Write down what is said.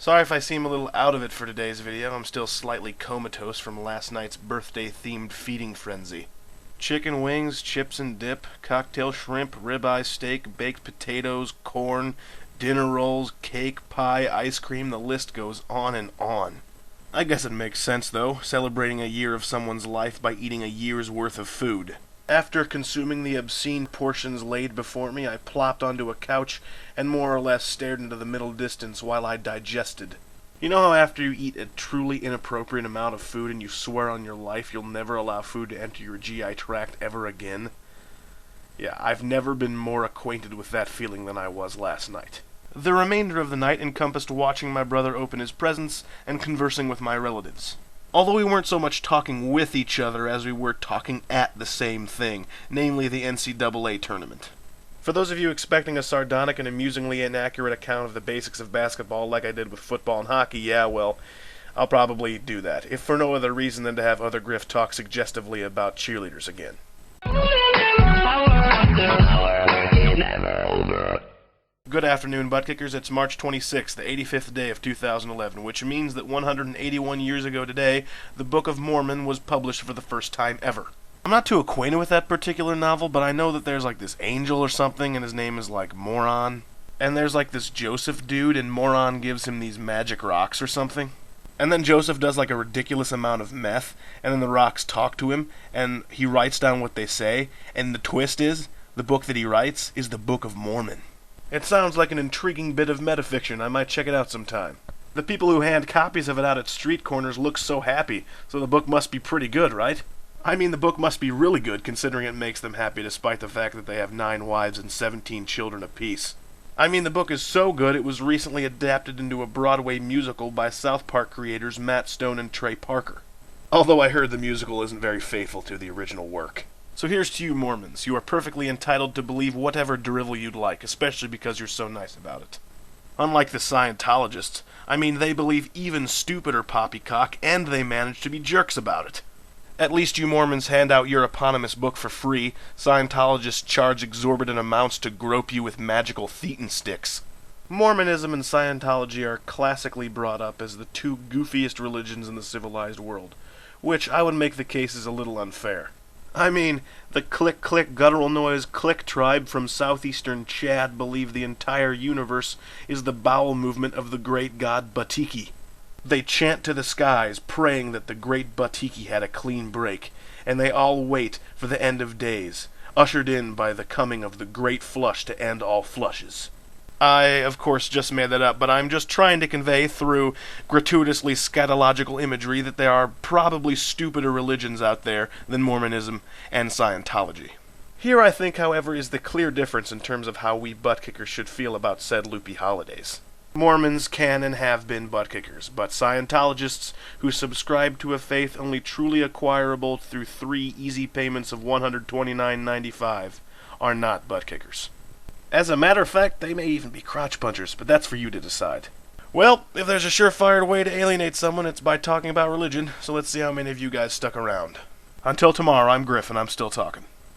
Sorry if I seem a little out of it for today's video. I'm still slightly comatose from last night's birthday-themed feeding frenzy. Chicken wings, chips and dip, cocktail shrimp, ribeye steak, baked potatoes, corn, dinner rolls, cake, pie, ice cream, the list goes on and on. I guess it makes sense, though, celebrating a year of someone's life by eating a year's worth of food. After consuming the obscene portions laid before me, I plopped onto a couch and more or less stared into the middle distance while I digested. You know how after you eat a truly inappropriate amount of food and you swear on your life you'll never allow food to enter your GI tract ever again? Yeah, I've never been more acquainted with that feeling than I was last night. The remainder of the night encompassed watching my brother open his presents and conversing with my relatives. Although we weren't so much talking with each other as we were talking at the same thing, namely the NCAA tournament. For those of you expecting a sardonic and amusingly inaccurate account of the basics of basketball like I did with football and hockey, yeah, well, I'll probably do that, if for no other reason than to have other Griff talk suggestively about cheerleaders again. Good afternoon, butt kickers. It's March 26th, the 85th day of 2011, which means that 181 years ago today, the Book of Mormon was published for the first time ever. I'm not too acquainted with that particular novel, but I know that there's like this angel or something, and his name is like Moron. And there's like this Joseph dude, and Moron gives him these magic rocks or something. And then Joseph does like a ridiculous amount of meth, and then the rocks talk to him, and he writes down what they say, and the twist is, the book that he writes is the Book of Mormon. It sounds like an intriguing bit of metafiction. I might check it out sometime. The people who hand copies of it out at street corners look so happy, so the book must be pretty good, right? I mean, the book must be really good, considering it makes them happy despite the fact that they have 9 wives and 17 children apiece. I mean, the book is so good it was recently adapted into a Broadway musical by South Park creators Matt Stone and Trey Parker. Although I heard the musical isn't very faithful to the original work. So here's to you Mormons. You are perfectly entitled to believe whatever drivel you'd like, especially because you're so nice about it. Unlike the Scientologists, I mean, they believe even stupider poppycock, and they manage to be jerks about it. At least you Mormons hand out your eponymous book for free. Scientologists charge exorbitant amounts to grope you with magical thetan sticks. Mormonism and Scientology are classically brought up as the two goofiest religions in the civilized world, which I would make the case is a little unfair. I mean, the click-click guttural noise click tribe from southeastern Chad believe the entire universe is the bowel movement of the great god Batiki. They chant to the skies, praying that the great Batiki had a clean break, and they all wait for the end of days, ushered in by the coming of the great flush to end all flushes. I, of course, just made that up, but I'm just trying to convey through gratuitously scatological imagery that there are probably stupider religions out there than Mormonism and Scientology. Here, I think, however, is the clear difference in terms of how we butt-kickers should feel about said loopy holidays. Mormons can and have been butt-kickers, but Scientologists who subscribe to a faith only truly acquirable through 3 easy payments of $129.95 are not butt-kickers. As a matter of fact, they may even be crotch punchers, but that's for you to decide. Well, if there's a surefire way to alienate someone, it's by talking about religion, so let's see how many of you guys stuck around. Until tomorrow, I'm Griff, and I'm still talking.